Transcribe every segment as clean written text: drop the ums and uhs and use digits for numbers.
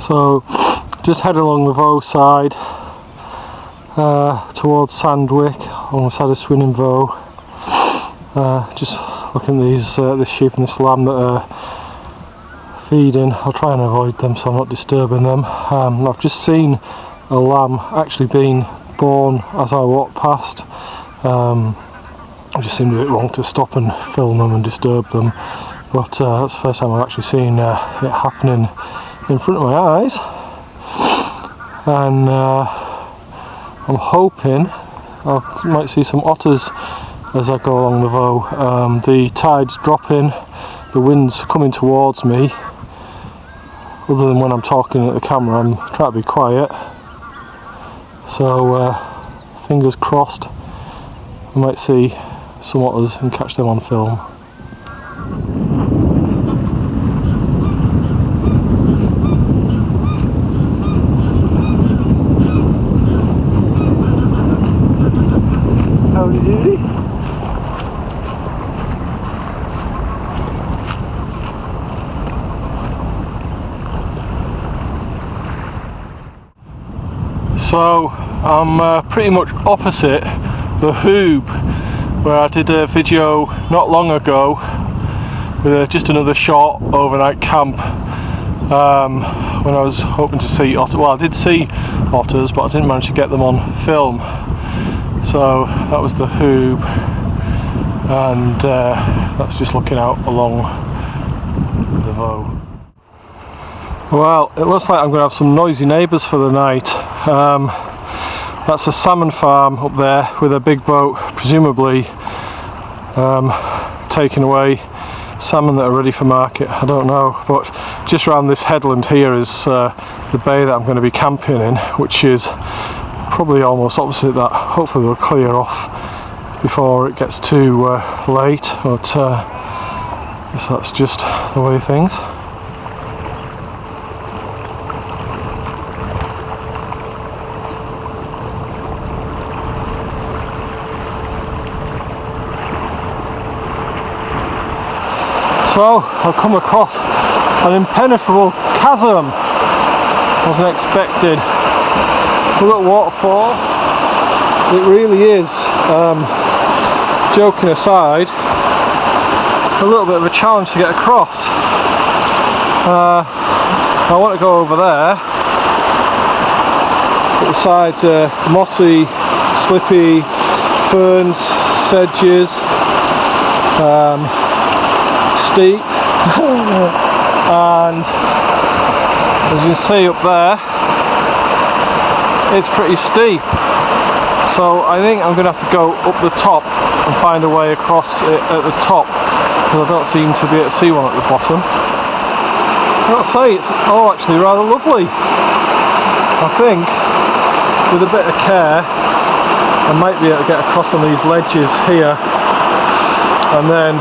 So just head along the Voe side towards Sandwick on the side of Swinning Voe. Just looking at these this sheep and this lamb that are feeding. I'll try and avoid them so I'm not disturbing them. I've just seen a lamb actually being born as I walked past. It just seemed a bit wrong to stop and film them and disturb them, but that's the first time I've actually seen it happening in front of my eyes. And I'm hoping I might see some otters as I go along the Voe. The tide's dropping, the wind's coming towards me. Other than when I'm talking at the camera, I'm trying to be quiet. So fingers crossed I might see some otters and catch them on film. Howdy doody. So I'm pretty much opposite the Hoob, where I did a video not long ago with just another short overnight camp when I was hoping to see otters. Well, I did see otters, but I didn't manage to get them on film. So that was the Hoob, and that's just looking out along the Voe. Well, it looks like I'm going to have some noisy neighbours for the night. That's a salmon farm up there with a big boat, presumably taking away salmon that are ready for market. I don't know, but just around this headland here is the bay that I'm going to be camping in, which is probably almost opposite that. Hopefully they'll clear off before it gets too late, but I guess that's just the way things. So I've come across an impenetrable chasm. Wasn't expected. Look at waterfall. It really is, joking aside, a little bit of a challenge to get across. I want to go over there. But the sides are mossy, slippy, ferns, sedges, steep, and as you can see up there, it's pretty steep. So I think I'm going to have to go up the top and find a way across it at the top, because I don't seem to be able to see one at the bottom. I've got to say, it's all actually rather lovely. I think with a bit of care I might be able to get across on these ledges here, and then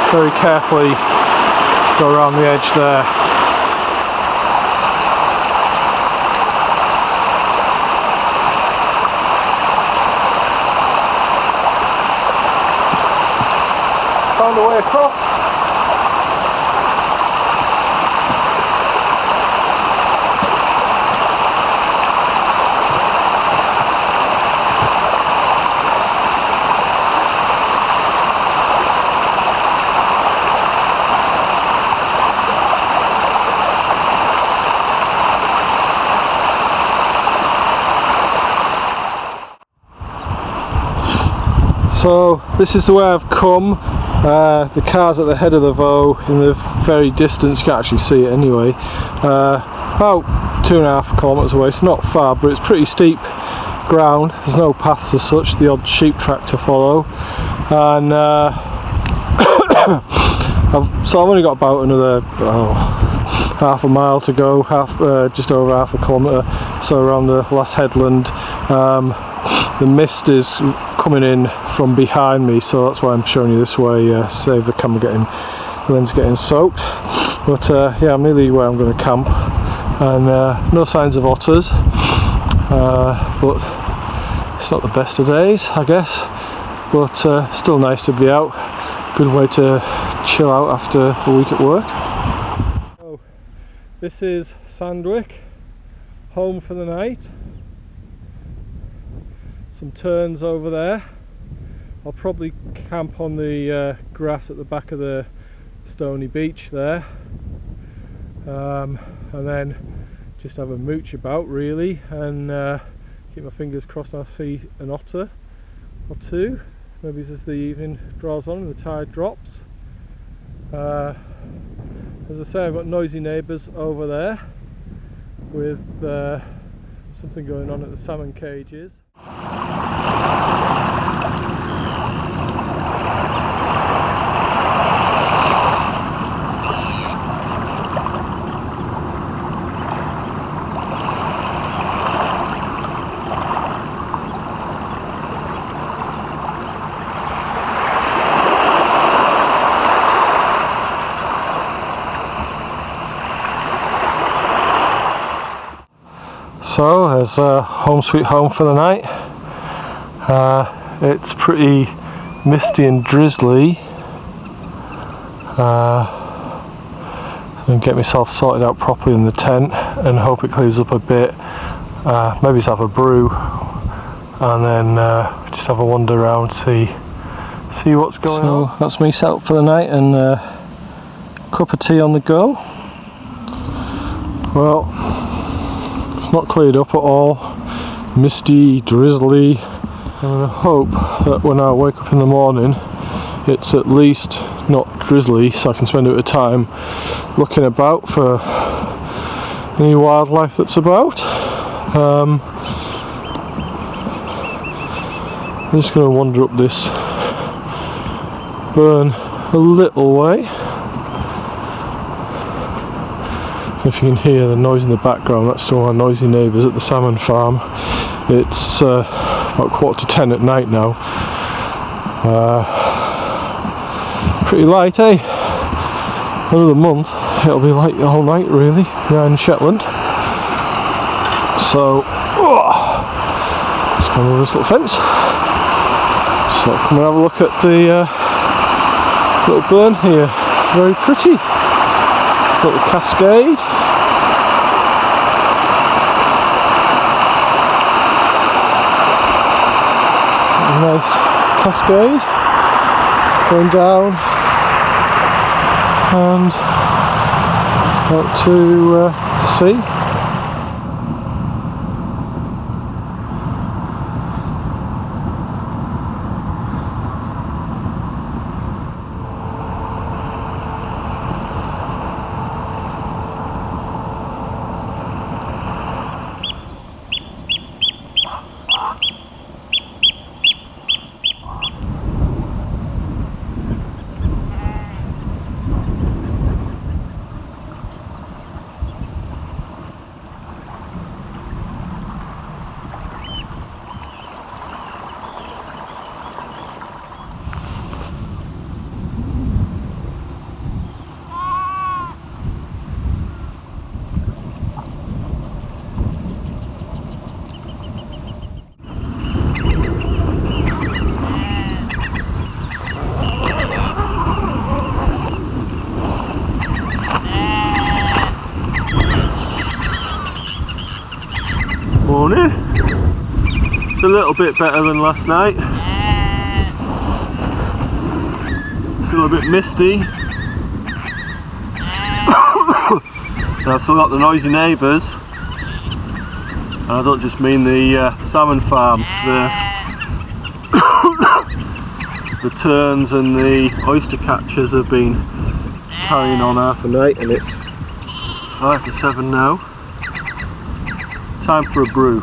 very carefully go around the edge there. Found a way across. So this is the way I've come. The car's at the head of the Voe in the very distance. You can't actually see it anyway. About 2.5 kilometres away. It's not far, but it's pretty steep ground. There's no paths as such, the odd sheep track to follow. And so I've only got about another half a mile to go, just over half a kilometre, so around the last headland. The mist is coming in from behind me, so that's why I'm showing you this way, save the camera lens getting soaked. But yeah, I'm nearly where I'm going to camp, and no signs of otters, but it's not the best of days, I guess, but still nice to be out. Good way to chill out after a week at work. So, This is Sandwick, home for the night. Some turns over there. I'll probably camp on the grass at the back of the stony beach there, and then just have a mooch about really, and keep my fingers crossed I'll see an otter or two, maybe as the evening draws on and the tide drops. As I say, I've got noisy neighbours over there with something going on at the salmon cages. So there's home sweet home for the night. It's pretty misty and drizzly. And get myself sorted out properly in the tent and hope it clears up a bit. Maybe have a brew and then just have a wander around, see what's going on. So that's me set up for the night and cup of tea on the go. Well, it's not cleared up at all, misty, drizzly. I'm going to hope that when I wake up in the morning it's at least not drizzly, so I can spend a bit of time looking about for any wildlife that's about. I'm just going to wander up this burn a little way. If you can hear the noise in the background, that's still our noisy neighbours at the salmon farm. It's about 9:45 at night now. Pretty light, eh? Another month, it'll be light the whole night really, behind Shetland. So, let's come over this little fence. So come and have a look at the little burn here. Very pretty. Little cascade. Nice cascade going down and out to sea. Morning. It's a little bit better than last night. Still a bit misty. And I've still got the noisy neighbours. And I don't just mean the salmon farm. The terns and the oyster catchers have been carrying on half a night, and it's 5 to 7 now. Time for a brew.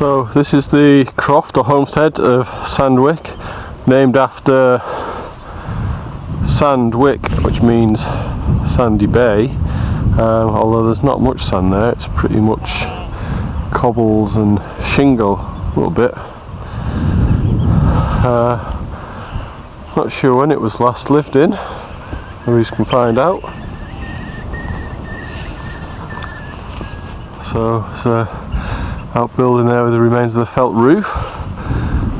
So this is the croft or homestead of Sandwick, named after Sandwick, which means sandy bay, although there's not much sand there. It's pretty much cobbles and shingle a little bit. Not sure when it was last lived in. Louise can find out. So there's an outbuilding there with the remains of the felt roof,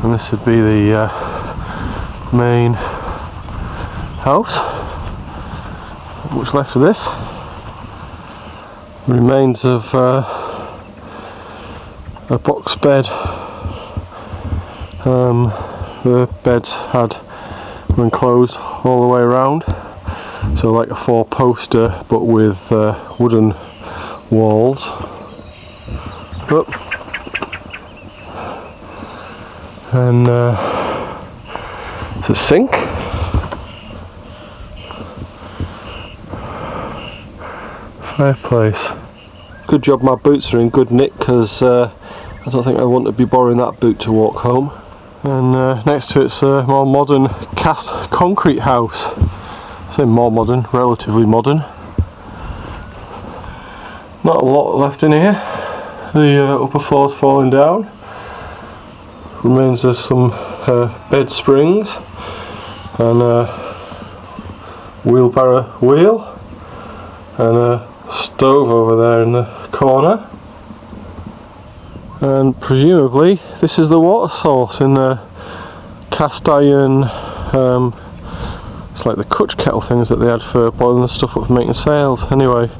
and this would be the main house. Not much left of this. Remains of a box bed. The beds had been enclosed all the way around, so like a 4-poster but with wooden walls. Up. And it's a sink. Fireplace. Good job my boots are in good nick, because I don't think I want to be borrowing that boot to walk home. And next to it's a more modern cast concrete house. I say more modern, relatively modern. Not a lot left in here. The upper floor's falling down. Remains of some bed springs and a wheelbarrow wheel and a stove over there in the corner. And presumably this is the water source in the cast iron, it's like the Kutch kettle things that they had for boiling the stuff up for making sails. Anyway,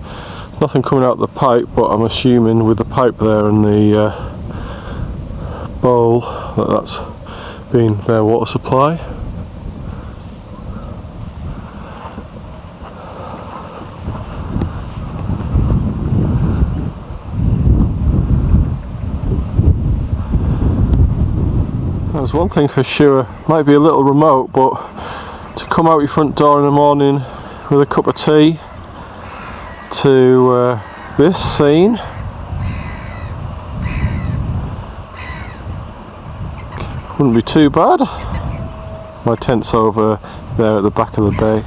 nothing coming out the pipe, but I'm assuming with the pipe there and the bowl that's been their water supply. There's one thing for sure, might be a little remote, but to come out your front door in the morning with a cup of tea to this scene, wouldn't be too bad. My tent's over there at the back of the bay.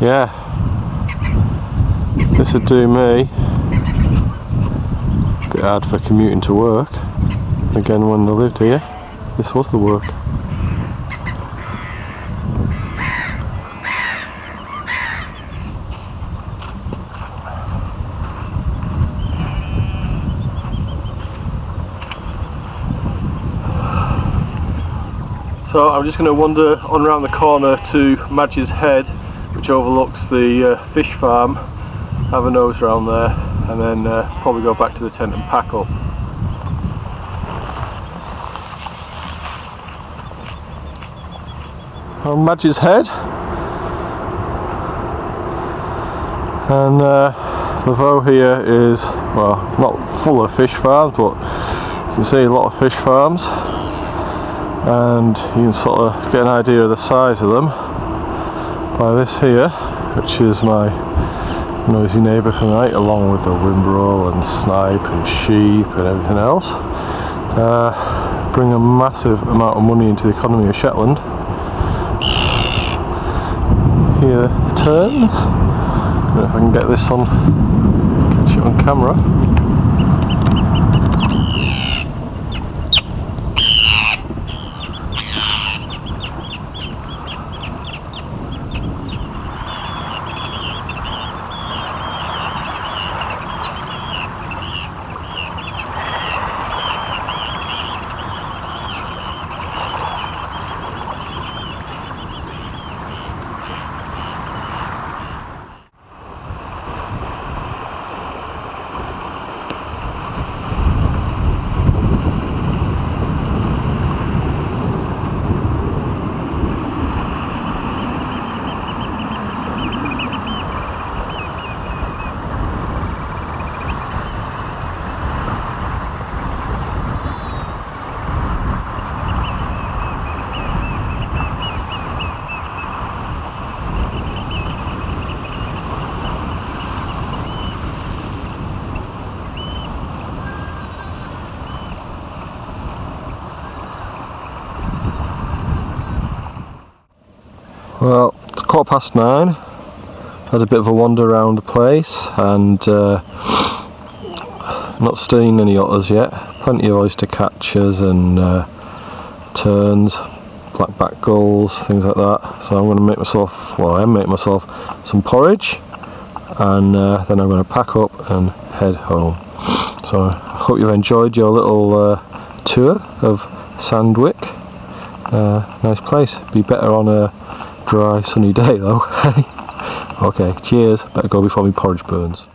Yeah, this would do me. Bit hard for commuting to work. Again, when I lived here, this was the work. So I'm just going to wander on around the corner to Madge's Head, which overlooks the fish farm, have a nose around there, and then probably go back to the tent and pack up. On Madge's Head, and the Voe here is, well, not full of fish farms, but you can see a lot of fish farms, and you can sort of get an idea of the size of them by this here, which is my noisy neighbour for the night, along with the whimbrel and snipe and sheep and everything else. Bring a massive amount of money into the economy of Shetland. Here the terns. I don't know if I can get this on, catch it on camera. 9:15. Had a bit of a wander around the place and not seen any otters yet. Plenty of oyster catchers and terns, blackback gulls, things like that. So I'm going to make myself, well, I am making myself some porridge, and then I'm going to pack up and head home. So I hope you've enjoyed your little tour of Sandwick. Nice place. Be better on a dry sunny day though. Okay, cheers. Better go before my porridge burns.